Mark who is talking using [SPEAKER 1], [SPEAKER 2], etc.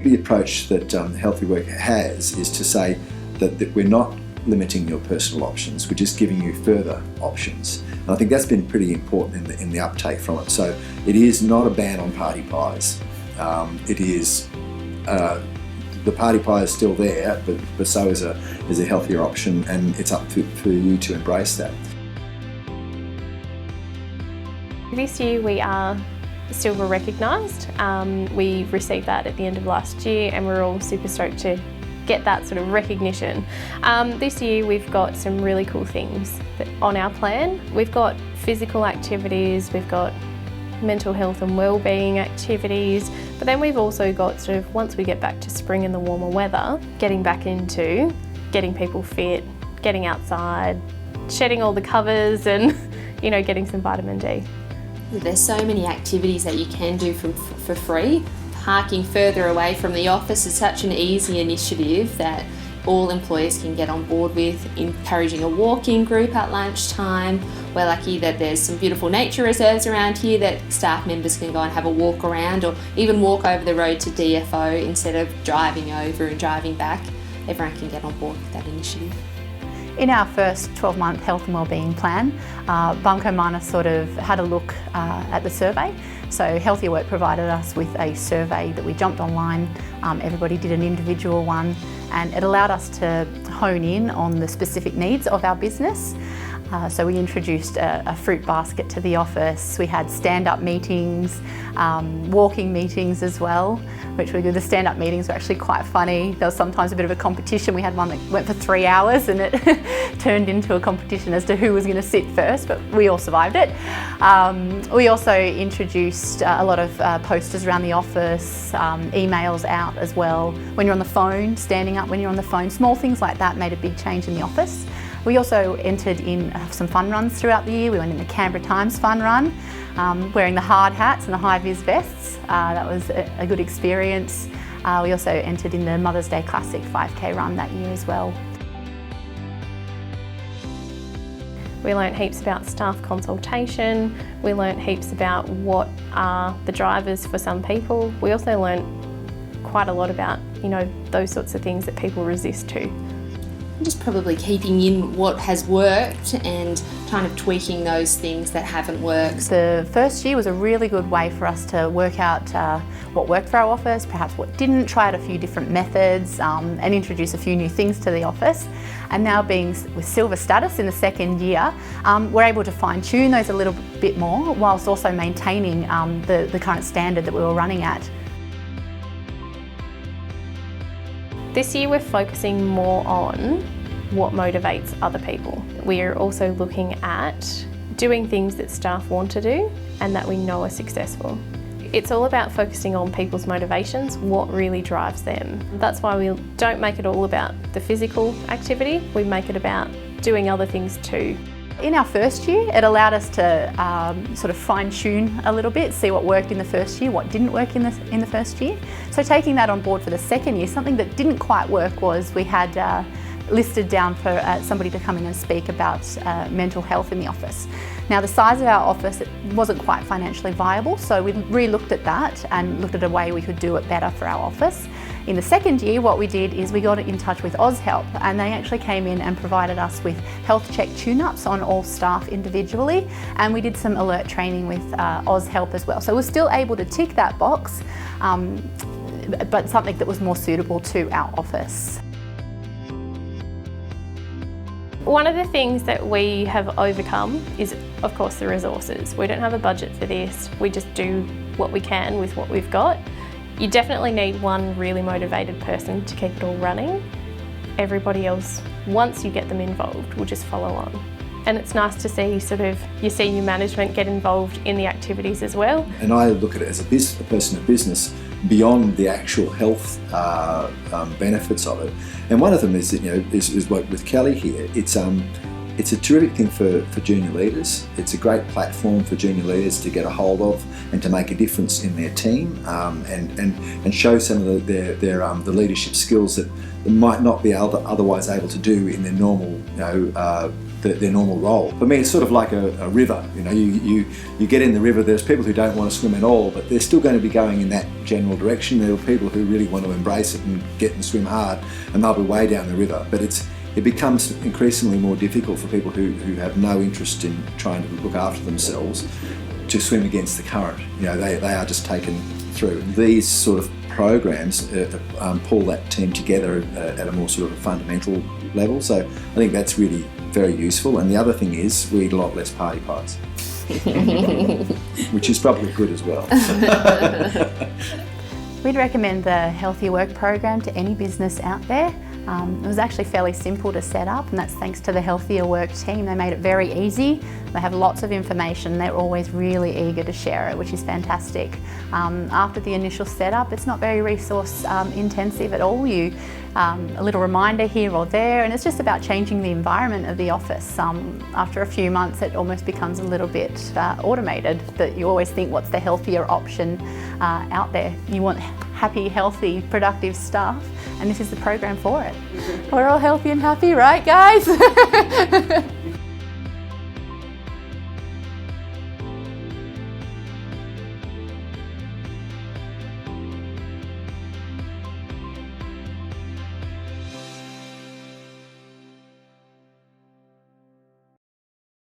[SPEAKER 1] The approach that Healthy Work has is to say that we're not limiting your personal options, we're just giving you further options. And I think that's been pretty important in the uptake from it. So it is not a ban on party pies. It is the party pie is still there, but so is a healthier option, and it's up for you to embrace that.
[SPEAKER 2] This year we are Silver recognised. We received that at the end of last year, and we're all super stoked to get that sort of recognition. This year we've got some really cool things on our plan. We've got physical activities, we've got mental health and wellbeing activities, but then we've also got sort of, once we get back to spring and the warmer weather, getting back into getting people fit, getting outside, shedding all the covers and, you know, getting some vitamin D.
[SPEAKER 3] There's so many activities that you can do for free. Parking further away from the office is such an easy initiative that all employees can get on board with, encouraging a walking group at lunchtime. We're lucky that there's some beautiful nature reserves around here that staff members can go and have a walk around, or even walk over the road to DFO instead of driving over and driving back. Everyone can get on board with that initiative.
[SPEAKER 4] In our first 12-month health and wellbeing plan, Bumco Minor sort of had a look at the survey. So Healthier Work provided us with a survey that we jumped online. Everybody did an individual one, and it allowed us to hone in on the specific needs of our business. So we introduced a fruit basket to the office. We had stand-up meetings, walking meetings as well, which were good. The stand-up meetings were actually quite funny. There was sometimes a bit of a competition. We had one that went for 3 hours, and it turned into a competition as to who was going to sit first, but we all survived it. We also introduced a lot of posters around the office, emails out as well. When you're on the phone, standing up when you're on the phone, small things like that made a big change in the office. We also entered in some fun runs throughout the year. We went in the Canberra Times fun run, wearing the hard hats and the high-vis vests. That was a good experience. We also entered in the Mother's Day Classic 5K run that year as well.
[SPEAKER 2] We learnt heaps about staff consultation. We learnt heaps about what are the drivers for some people. We also learnt quite a lot about, you know, those sorts of things that people resist to.
[SPEAKER 3] Just probably keeping in what has worked and kind of tweaking those things that haven't worked.
[SPEAKER 4] The first year was a really good way for us to work out what worked for our office, perhaps what didn't, try out a few different methods and introduce a few new things to the office. And now being with Silver status in the second year, we're able to fine-tune those a little bit more whilst also maintaining the current standard that we were running at.
[SPEAKER 2] This year we're focusing more on what motivates other people. We're also looking at doing things that staff want to do and that we know are successful. It's all about focusing on people's motivations, what really drives them. That's why we don't make it all about the physical activity, we make it about doing other things too.
[SPEAKER 4] In our first year, it allowed us to sort of fine-tune a little bit, see what worked in the first year, what didn't work in the first year. So taking that on board for the second year, something that didn't quite work was we had listed down for somebody to come in and speak about mental health in the office. Now the size of our office, it wasn't quite financially viable, so we re-looked at that and looked at a way we could do it better for our office. In the second year, what we did is we got in touch with AusHelp, and they actually came in and provided us with health check tune-ups on all staff individually, and we did some alert training with AusHelp as well. So we're still able to tick that box, but something that was more suitable to our office.
[SPEAKER 2] One of the things that we have overcome is, of course, the resources. We don't have a budget for this, we just do what we can with what we've got. You definitely need one really motivated person to keep it all running. Everybody else, once you get them involved, will just follow on. And it's nice to see sort of your senior management get involved in the activities as well.
[SPEAKER 1] And I look at it as a person of business beyond the actual health benefits of it. And one of them is, is work with Kelly here. It's a terrific thing for junior leaders. It's a great platform for junior leaders to get a hold of and to make a difference in their team and show some of the leadership skills that they might not be otherwise able to do in their normal their normal role. For me, it's sort of like a river. You know, you get in the river. There's people who don't want to swim at all, but they're still going to be going in that general direction. There are people who really want to embrace it and get and swim hard, and they'll be way down the river. But it becomes increasingly more difficult for people who have no interest in trying to look after themselves to swim against the current. You know, they are just taken through. These sort of programs pull that team together at a more sort of a fundamental level. So I think that's really very useful. And the other thing is we eat a lot less party pies, which is probably good as well.
[SPEAKER 4] We'd recommend the Healthier Work program to any business out there. It was actually fairly simple to set up, and that's thanks to the Healthier Work team. They made it very easy. They have lots of information. They're always really eager to share it, which is fantastic. After the initial setup, it's not very resource intensive at all. A little reminder here or there, and it's just about changing the environment of the office. After a few months, it almost becomes a little bit automated, that you always think, what's the healthier option out there? You want happy, healthy, productive staff, and this is the program for it. We're all healthy and happy, right guys?